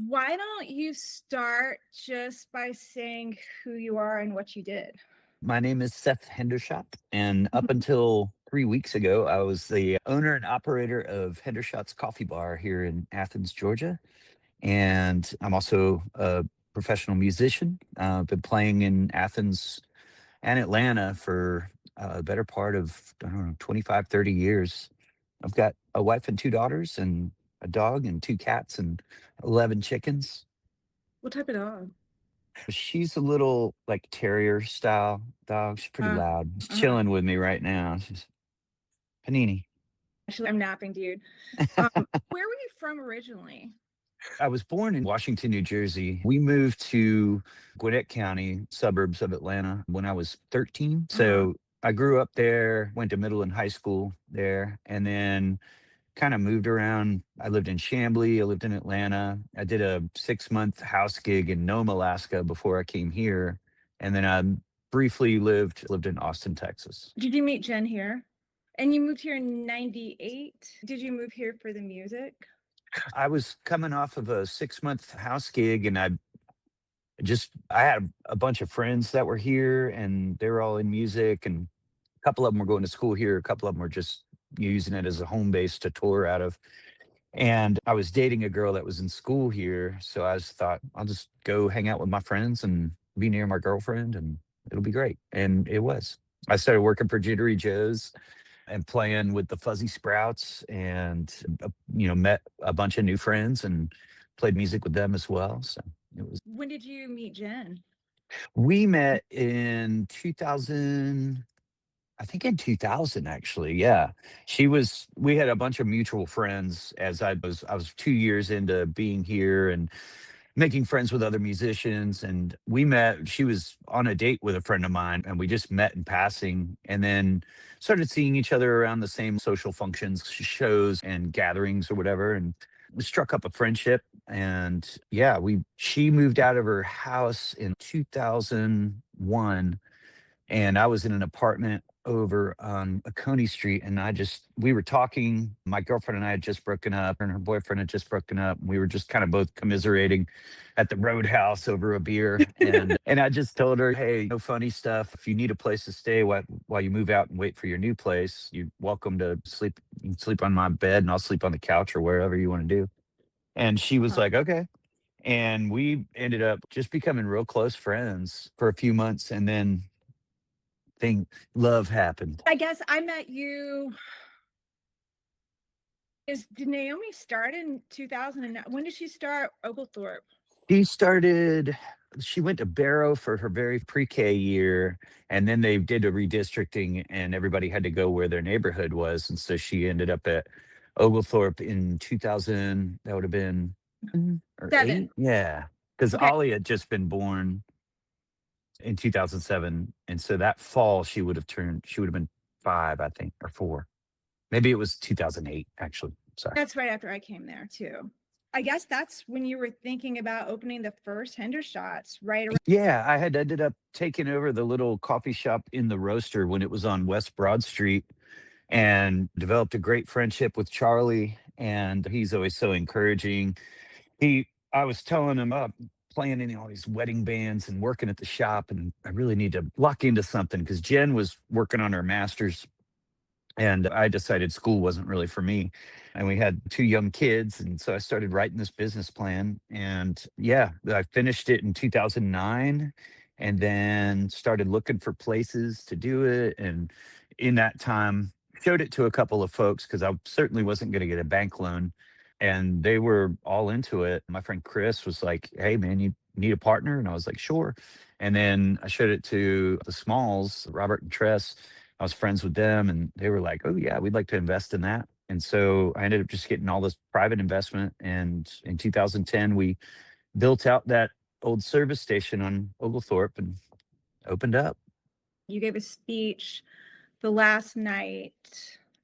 Why don't you start just by saying who you are and what you did? My name is Seth Hendershot, and up until 3 weeks ago, I was the owner and operator of Hendershot's Coffee Bar here in Athens, Georgia. And I'm also a professional musician. I've been playing in Athens and Atlanta for the better part of, I don't know, 25, 30 years. I've got a wife and two daughters, and a dog, and two cats, and 11 chickens. What type of dog? She's a little like terrier style dog. She's pretty Uh, loud. She's uh-huh. chilling with me right now. She's Panini. Actually, I'm napping, dude. Where were you from originally? I was born in Washington, New Jersey. We moved to Gwinnett County, suburbs of Atlanta, when I was 13. Uh-huh. So I grew up there, went to middle and high school there, and then kind of moved around. I lived in Chamblee. I lived in Atlanta. I did a 6 month house gig in Nome, Alaska before I came here. And then I briefly lived in Austin, Texas. Did you meet Jen here? And you moved here in 98? Did you move here for the music? I was coming off of a 6 month house gig, and I had a bunch of friends that were here, and they were all in music, and a couple of them were going to school here, a couple of them were just using it as a home base to tour out of. And I was dating a girl that was in school here, so I just thought I'll just go hang out with my friends and be near my girlfriend, and it'll be great. And it was. I started working for Jittery Joe's and playing with the Fuzzy Sprouts, and met a bunch of new friends and played music with them as well. So it was. When did you meet Jen? We met in 2000. I think in 2000, actually. Yeah. We had a bunch of mutual friends. As I was 2 years into being here and making friends with other musicians. And we met. She was on a date with a friend of mine, and we just met in passing, and then started seeing each other around the same social functions, shows and gatherings or whatever. And we struck up a friendship. And yeah, she moved out of her house in 2001, and I was in an apartment over on Oconee Street, and we were talking. My girlfriend and I had just broken up, and her boyfriend had just broken up. And we were just kind of both commiserating at the Roadhouse over a beer, and I just told her, "Hey, no funny stuff. If you need a place to stay while you move out and wait for your new place, you're welcome to sleep. You can sleep on my bed, and I'll sleep on the couch or wherever you want to do." And she was Uh-huh. like, "Okay." And we ended up just becoming real close friends for a few months, and then thing love happened. I guess I met you. Did Naomi start in 2009? When did she start Oglethorpe? She started she went to Barrow for her very pre-K year, and then they did a redistricting, and everybody had to go where their neighborhood was, and so she ended up at Oglethorpe in 2000. That would have been 7 or 8. 7. Yeah, because Okay. Ollie had just been born in 2007, and so that fall she would have been 5, I think, or 4. Maybe it was 2008, actually. Sorry. That's right after I came there too. I guess that's when you were thinking about opening the first Hendershots, right around. Yeah, I had ended up taking over the little coffee shop in the Roaster when it was on West Broad Street, and developed a great friendship with Charlie. And he's always so encouraging. I was telling him up playing in all these wedding bands and working at the shop, and I really need to lock into something because Jen was working on her master's, and I decided school wasn't really for me. And we had two young kids. And so I started writing this business plan. And yeah, I finished it in 2009, and then started looking for places to do it. And in that time, showed it to a couple of folks because I certainly wasn't going to get a bank loan. And they were all into it. My friend Chris was like, "Hey, man, you need a partner?" And I was like, "Sure." And then I showed it to the Smalls, Robert and Tress. I was friends with them, and they were like, "Oh yeah, we'd like to invest in that." And so I ended up just getting all this private investment. And in 2010, we built out that old service station on Oglethorpe and opened up. You gave a speech the last night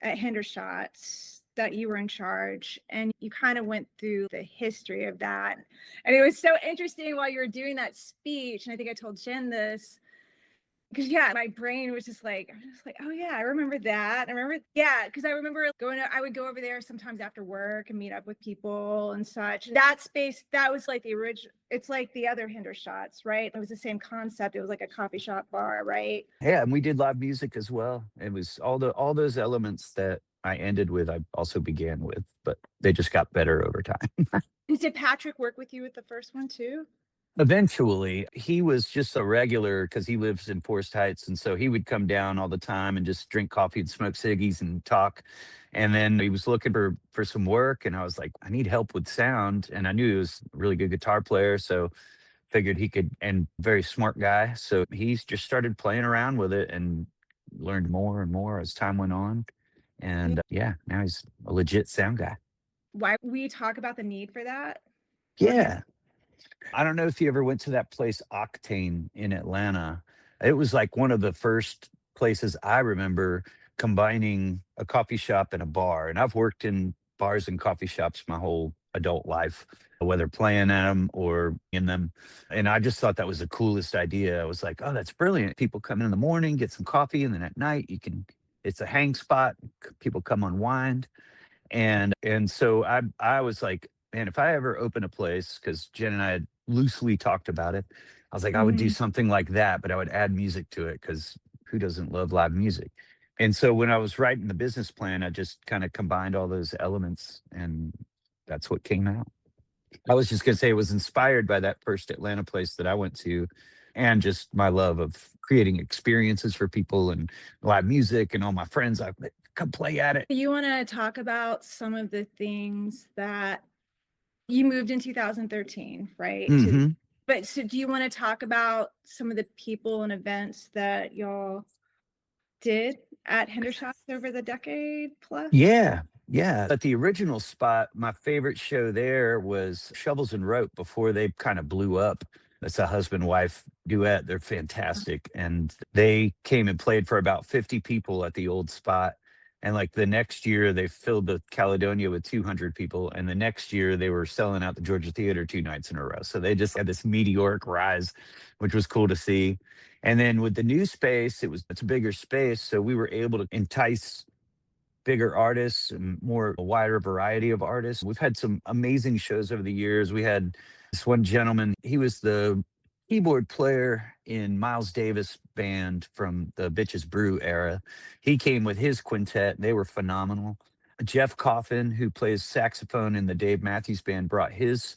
at Hendershots that you were in charge, and you kind of went through the history of that. And it was so interesting while you were doing that speech. And I think I told Jen this. 'Cause yeah, my brain was just like I'm just like, "Oh, yeah, I remember that." I remember yeah, because I remember I would go over there sometimes after work and meet up with people and such. That space, that was like the original. It's like the other Hendershots, right? It was the same concept. It was like a coffee shop bar, right? Yeah, and we did live music as well. It was all those elements that I ended with, I also began with, but they just got better over time. And did Patrick work with you with the first one too? Eventually, he was just a regular because he lives in Forest Heights, and so he would come down all the time and just drink coffee and smoke ciggies and talk. And then he was looking for some work, and I was like, I need help with sound, and I knew he was a really good guitar player, so figured he could, and very smart guy. So he's just started playing around with it and learned more and more as time went on. Yeah. And yeah, now he's a legit sound guy. Why we talk about the need for that? For him? Yeah. I don't know if you ever went to that place Octane in Atlanta. It was like one of the first places I remember combining a coffee shop and a bar. And I've worked in bars and coffee shops my whole adult life, whether playing at them or in them. And I just thought that was the coolest idea. I was like, oh, that's brilliant. People come in the morning, get some coffee, and then at night it's a hang spot. People come unwind. And so I was like, man, if I ever open a place, because Jen and I had loosely talked about it, I was like, I would do Mhm. something like that, but I would add music to it because who doesn't love live music? And so when I was writing the business plan, I just kind of combined all those elements, and that's what came out. I was just gonna say it was inspired by that first Atlanta place that I went to, and just my love of creating experiences for people and live music, and all my friends, I come play at it. You wanna talk about some of the things that you moved in 2013, right? Hmm. But so do you wanna talk about some of the people and events that y'all did at Hendershot over the decade plus? Yeah, yeah. At the original spot, my favorite show there was Shovels and Rope before they kind of blew up. That's a husband wife duet. They're fantastic. And they came and played for about 50 people at the old spot. And like the next year, they filled the Caledonia with 200 people. And the next year, they were selling out the Georgia Theater 2 nights in a row. So they just had this meteoric rise, which was cool to see. And then with the new space, it's a bigger space. So we were able to entice bigger artists and more a wider variety of artists. We've had some amazing shows over the years. We had this one gentleman, he was the keyboard player in Miles Davis band from the Bitches Brew era. He came with his quintet. They were phenomenal. Jeff Coffin, who plays saxophone in the Dave Matthews Band, brought his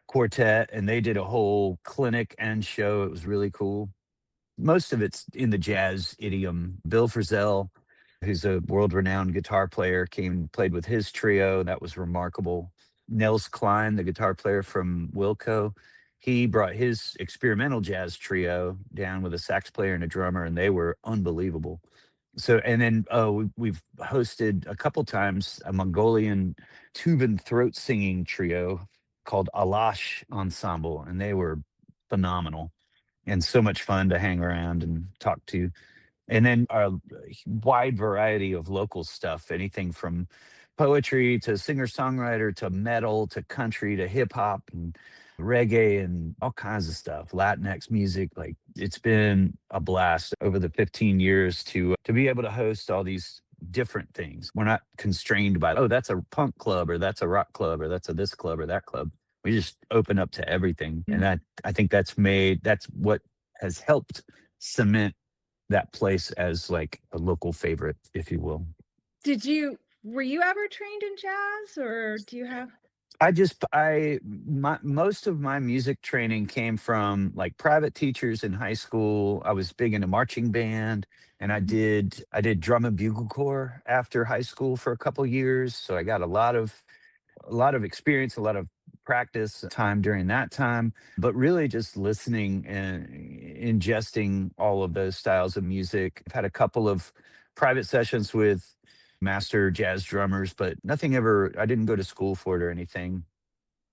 quartet and they did a whole clinic and show. It was really cool. Most of it's in the jazz idiom. Bill Frisell, who's a world-renowned guitar player, came and played with his trio. That was remarkable. Nels Klein, the guitar player from Wilco, he brought his experimental jazz trio down with a sax player and a drummer, and they were unbelievable. So, and then we've hosted a couple times a Mongolian tube and throat singing trio called Alash Ensemble, and they were phenomenal and so much fun to hang around and talk to. And then a wide variety of local stuff, anything from poetry to singer-songwriter to metal to country to hip hop and reggae and all kinds of stuff, Latinx music. Like it's been a blast over the 15 years to be able to host all these different things. We're not constrained by, oh, that's a punk club or that's a rock club or that's a this club or that club. We just open up to everything. And I think that's what has helped cement that place as like a local favorite, if you will. Did you were you ever trained in jazz, or do you have I my most of my music training came from like private teachers in high school. I was big into marching band and Mhm. I did drum and bugle corps after high school for a couple years. So I got a lot of experience, a lot of practice time during that time, but really just listening and ingesting all of those styles of music. I've had a couple of private sessions with master jazz drummers, but nothing ever, I didn't go to school for it or anything.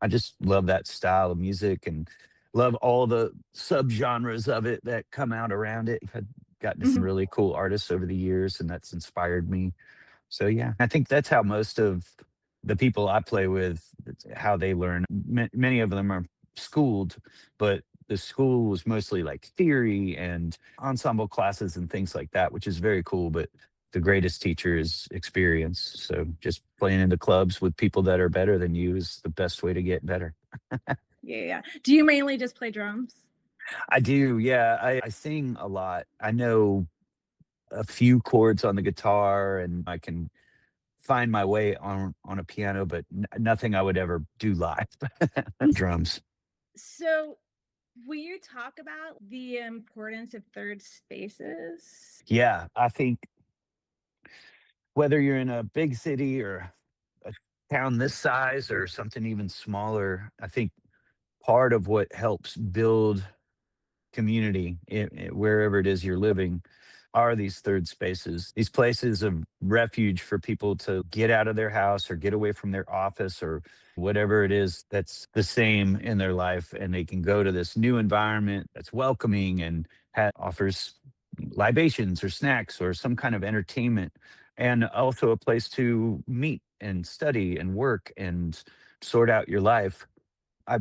I just love that style of music and love all the subgenres of it that come out around it. I've gotten to some Mhm. really cool artists over the years, and that's inspired me. So yeah, I think that's how most of the people I play with, it's how they learn. Many of them are schooled, but The school was mostly like theory and ensemble classes and things like that, which is very cool. But the greatest teacher is experience. So just playing in the clubs with people that are better than you is the best way to get better. Yeah, yeah. Do you mainly just play drums? I do. Yeah. I sing a lot. I know a few chords on the guitar and I can find my way on a piano, but nothing I would ever do live. Drums. So, will you talk about the importance of third spaces? Yeah, I think whether you're in a big city or a town this size or something even smaller, I think part of what helps build community wherever it is you're living are these third spaces, these places of refuge for people to get out of their house or get away from their office or whatever it is that's the same in their life. And they can go to this new environment that's welcoming and offers libations or snacks or some kind of entertainment, and also a place to meet and study and work and sort out your life. I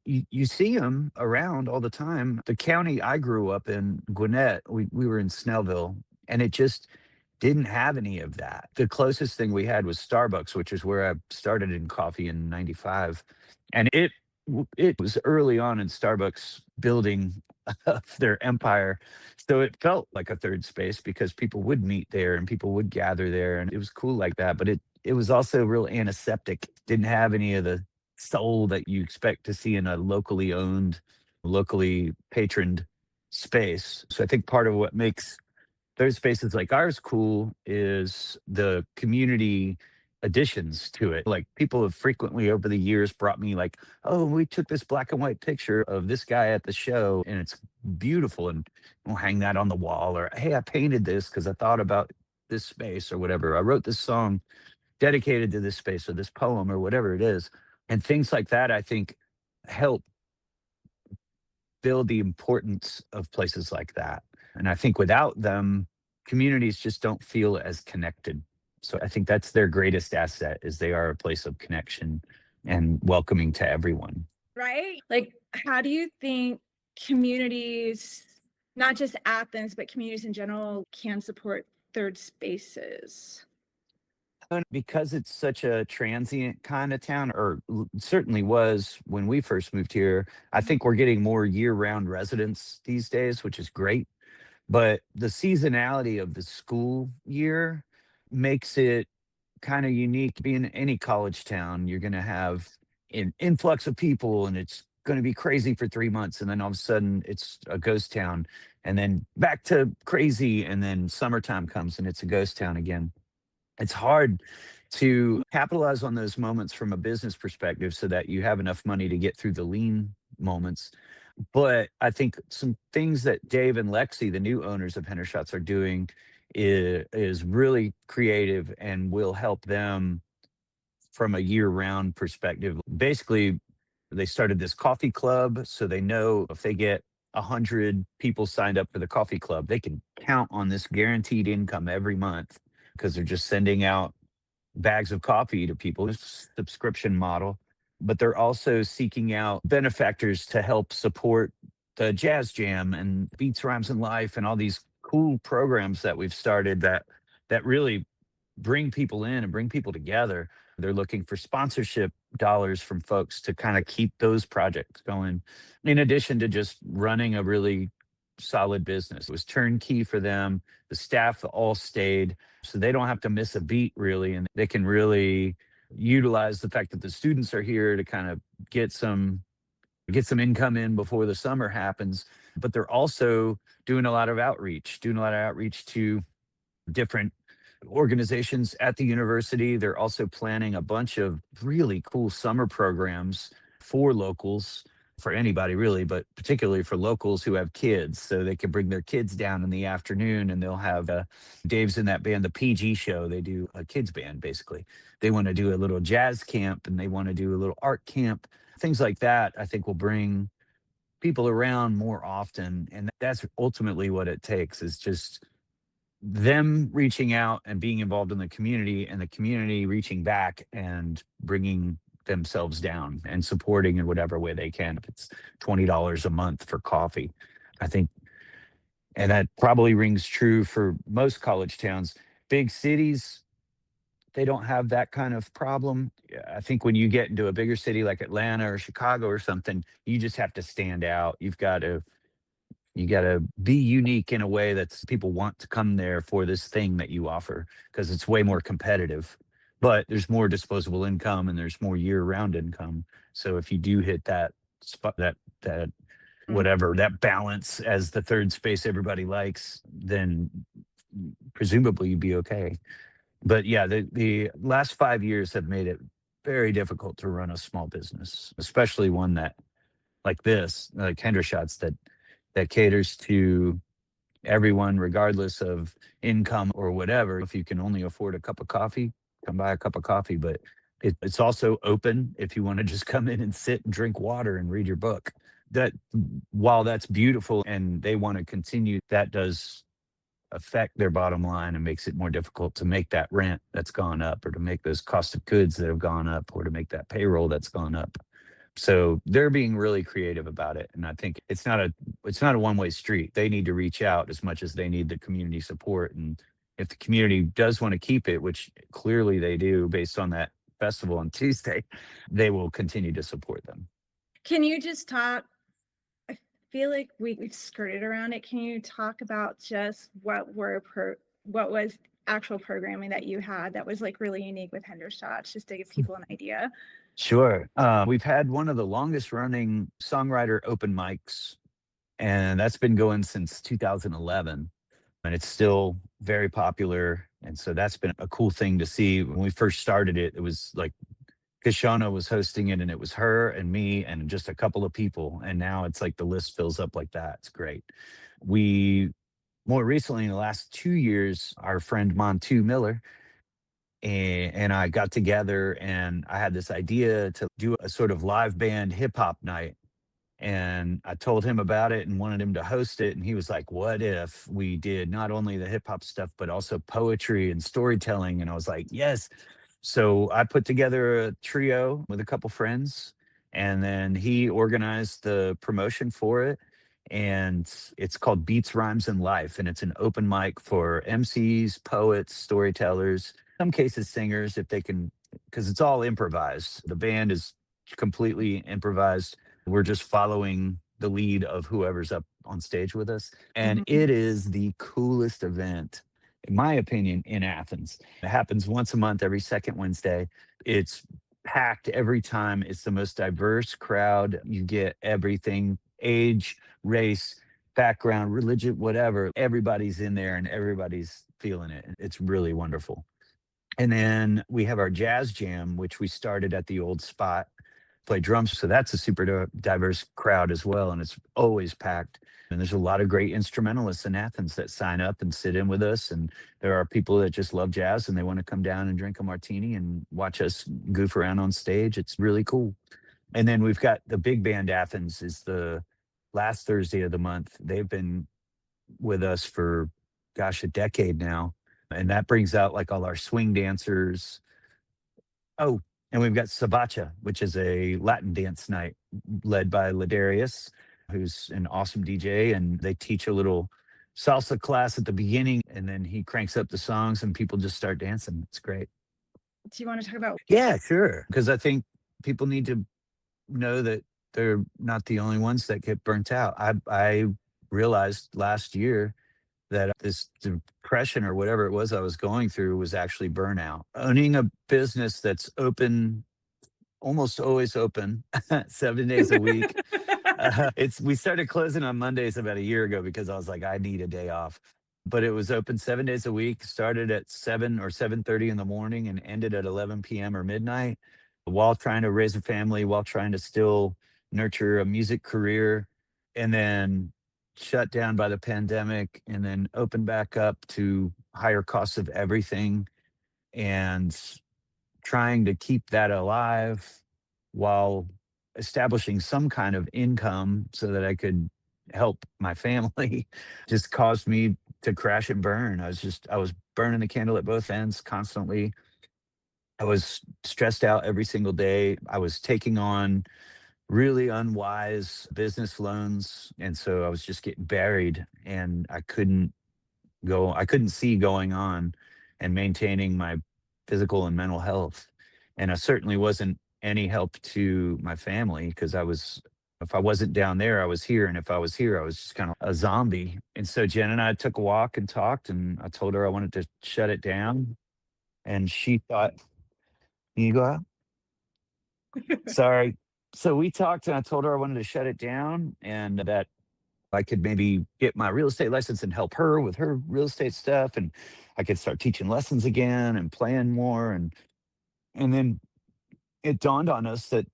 you see them around all the time. The county I grew up in, Gwinnett, we were in Snellville, and it just didn't have any of that. The closest thing we had was Starbucks, which is where I started in coffee in '95, and it was early on in Starbucks building of their empire, so it felt like a third space because people would meet there and people would gather there, and it was cool like that, but it was also real antiseptic, didn't have any of the soul that you expect to see in a locally owned, locally patroned space. So I think part of what makes those spaces like ours cool is the community additions to it. Like people have frequently over the years brought me like, oh, we took this black and white picture of this guy at the show and it's beautiful and we'll hang that on the wall. Or hey, I painted this because I thought about this space or whatever. I wrote this song dedicated to this space or this poem or whatever it is. And things like that, I think, help build the importance of places like that. And I think without them, communities just don't feel as connected. So I think that's their greatest asset is they are a place of connection and welcoming to everyone. Right? Like, how do you think communities, not just Athens, but communities in general, can support third spaces? And because it's such a transient kind of town, or certainly was when we first moved here, I think we're getting more year round residents these days, which is great. But the seasonality of the school year makes it kind of unique. Being any college town, you're going to have an influx of people and it's going to be crazy for 3 months. And then all of a sudden it's a ghost town and then back to crazy. And then summertime comes and it's a ghost town again. It's hard to capitalize on those moments from a business perspective so that you have enough money to get through the lean moments. But I think some things that Dave and Lexi, the new owners of Hendershots, are doing is really creative and will help them from a year-round perspective. Basically, they started this coffee club, so they know if they get 100 people signed up for the coffee club, they can count on this guaranteed income every month because they're just sending out bags of coffee to people. It's a subscription model, but they're also seeking out benefactors to help support the Jazz Jam and Beats, Rhymes, and Life and all these cool programs that we've started that really bring people in and bring people together. They're looking for sponsorship dollars from folks to kind of keep those projects going, in addition to just running a really solid business. It was turnkey for them. The staff all stayed, so they don't have to miss a beat really, and they can really utilize the fact that the students are here to kind of get some income in before the summer happens. But they're also doing a lot of outreach to different organizations at the university. They're also planning a bunch of really cool summer programs for locals, for anybody really, but particularly for locals who have kids. So they can bring their kids down in the afternoon and they'll have Dave's in that band, the PG Show. They do a kids band basically. They want to do a little jazz camp and they want to do a little art camp. Things like that, I think will bring people around more often. And that's ultimately what it takes is just them reaching out and being involved in the community and the community reaching back and bringing themselves down and supporting in whatever way they can. If it's $20 a month for coffee, I think, and that probably rings true for most college towns. Big cities, they don't have that kind of problem. Yeah, I think when you get into a bigger city like Atlanta or Chicago or something, you just have to stand out. You got to be unique in a way that's people want to come there for this thing that you offer because it's way more competitive. But there's more disposable income and there's more year-round income. So if you do hit that spot, that Mm. whatever that balance as the third space everybody likes, then presumably you'd be okay. But yeah, the last 5 years have made it very difficult to run a small business, especially one that like this, like Hendershots, that caters to everyone regardless of income or whatever. If you can only afford a cup of coffee, come buy a cup of coffee. But it's also open if you want to just come in and sit and drink water and read your book. That while that's beautiful and they want to continue, that does affect their bottom line and makes it more difficult to make that rent that's gone up or to make those cost of goods that have gone up or to make that payroll that's gone up. So they're being really creative about it, and I think it's not a one-way street. They need to reach out as much as they need the community support, and if the community does want to keep it, which clearly they do based on that festival on Tuesday, they will continue to support them. Can you just talk? I feel like we've skirted around it. Can you talk about just what was actual programming that you had that was like really unique with Hendershots, just to give people an idea? Sure. We've had one of the longest running songwriter open mics, and that's been going since 2011. And it's still very popular. And so that's been a cool thing to see. When we first started it, it was like Kashana was hosting it, and it was her and me and just a couple of people. And now it's like the list fills up like that. It's great. We more recently, in the last 2 years, our friend Montu Miller and I got together, and I had this idea to do a sort of live band hip hop night. And I told him about it and wanted him to host it. And he was like, "What if we did not only the hip hop stuff, but also poetry and storytelling?" And I was like, "Yes." So I put together a trio with a couple friends, and then he organized the promotion for it. And it's called Beats, Rhymes, and Life. And it's an open mic for MCs, poets, storytellers, some cases singers, if they can, because it's all improvised. The band is completely improvised. We're just following the lead of whoever's up on stage with us. And Mhm. it is the coolest event, in my opinion, in Athens. It happens once a month, every second Wednesday. It's packed every time. It's the most diverse crowd. You get everything age, race, background, religion, whatever. Everybody's in there and everybody's feeling it. It's really wonderful. And then we have our jazz jam, which we started at the old spot, play drums. So that's a super diverse crowd as well. And it's always packed. And there's a lot of great instrumentalists in Athens that sign up and sit in with us. And there are people that just love jazz and they want to come down and drink a martini and watch us goof around on stage. It's really cool. And then we've got the big band Athens is the last Thursday of the month. They've been with us for, gosh, a decade now. And that brings out like all our swing dancers. Oh, and we've got Sabacha, which is a Latin dance night led by Ladarius, who's an awesome DJ. And they teach a little salsa class at the beginning, and then he cranks up the songs and people just start dancing. It's great. Do you want to talk about? Yeah, sure. Because I think people need to know that they're not the only ones that get burnt out. I realized last year that this depression or whatever it was I was going through was actually burnout. Owning a business that's open, almost always open, 7 days a week. It's we started closing on Mondays about a year ago because I was like, I need a day off. But it was open 7 days a week, started at 7 or 7:30 in the morning and ended at 11 p.m. or midnight, while trying to raise a family, while trying to still nurture a music career, and then shut down by the pandemic, and then open back up to higher costs of everything, and trying to keep that alive while establishing some kind of income so that I could help my family just caused me to crash and burn. I was burning the candle at both ends constantly. I was stressed out every single day. I was taking on really unwise business loans. And so I was just getting buried and I couldn't see going on and maintaining my physical and mental health. And I certainly wasn't any help to my family because if I wasn't down there, I was here. And if I was here, I was just kind of a zombie. And so Jen and I took a walk and talked, and I told her I wanted to shut it down. And she thought, you go out? Sorry. So we talked, and I told her I wanted to shut it down and that I could maybe get my real estate license and help her with her real estate stuff. And I could start teaching lessons again and playing more. And then it dawned on us that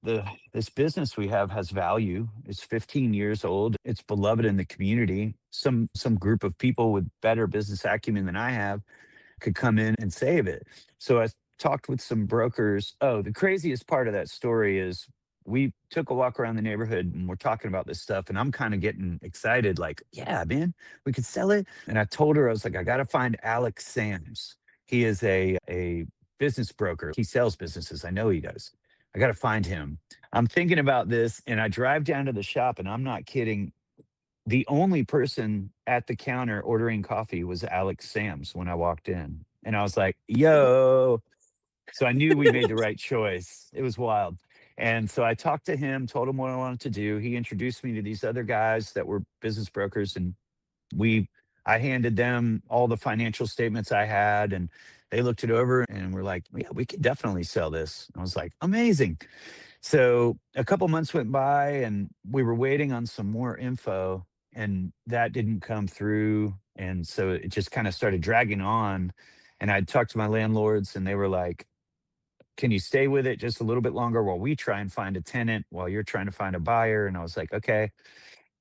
this business we have has value. It's 15 years old. It's beloved in the community. Some group of people with better business acumen than I have could come in and save it. So I talked with some brokers. Oh, the craziest part of that story is we took a walk around the neighborhood and we're talking about this stuff. And I'm kind of getting excited, like, yeah, man, we could sell it. And I told her, I was like, I got to find Alex Sams. He is a business broker. He sells businesses. I know he does. I got to find him. I'm thinking about this and I drive down to the shop and I'm not kidding. The only person at the counter ordering coffee was Alex Sams when I walked in. And I was like, yo. So I knew we made the right choice. It was wild. And so I talked to him, told him what I wanted to do. He introduced me to these other guys that were business brokers. And we, I handed them all the financial statements I had. And they looked it over and were like, yeah, we could definitely sell this. I was like, amazing. So a couple months went by and we were waiting on some more info and that didn't come through. And so it just kind of started dragging on. And I talked to my landlords and they were like, can you stay with it just a little bit longer while we try and find a tenant while you're trying to find a buyer? And I was like, okay.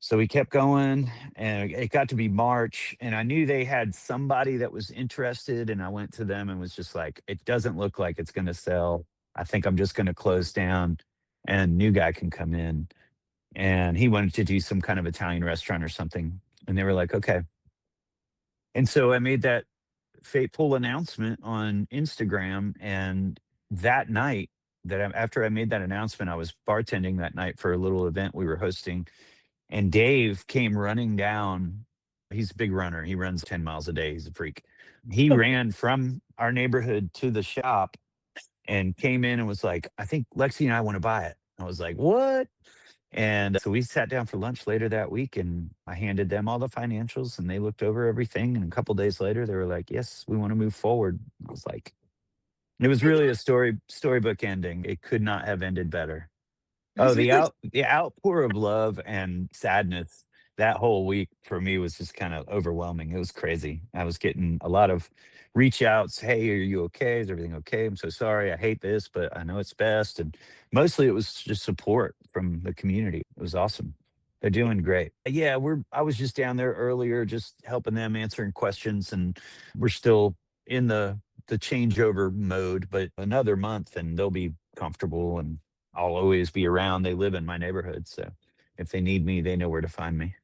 So we kept going and it got to be March and I knew they had somebody that was interested. And I went to them and was just like, it doesn't look like it's going to sell. I think I'm just going to close down and new guy can come in. And he wanted to do some kind of Italian restaurant or something. And they were like, okay. And so I made that fateful announcement on Instagram. And that night, after I made that announcement, I was bartending that night for a little event we were hosting. And Dave came running down. He's a big runner. He runs 10 miles a day. He's a freak. He ran from our neighborhood to the shop and came in and was like, I think Lexi and I want to buy it. I was like, what? And so we sat down for lunch later that week and I handed them all the financials and they looked over everything. And a couple days later, they were like, yes, we want to move forward. I was like, it was really a storybook ending. It could not have ended better. Oh, That's really the outpour of love and sadness that whole week for me was just kind of overwhelming. It was crazy. I was getting a lot of reach outs. Hey, are you okay? Is everything okay? I'm so sorry. I hate this, but I know it's best. And mostly it was just support from the community. It was awesome. They're doing great. Yeah, I was just down there earlier, just helping them answering questions, and we're still in the changeover mode, but another month and they'll be comfortable and I'll always be around. They live in my neighborhood. So if they need me, they know where to find me.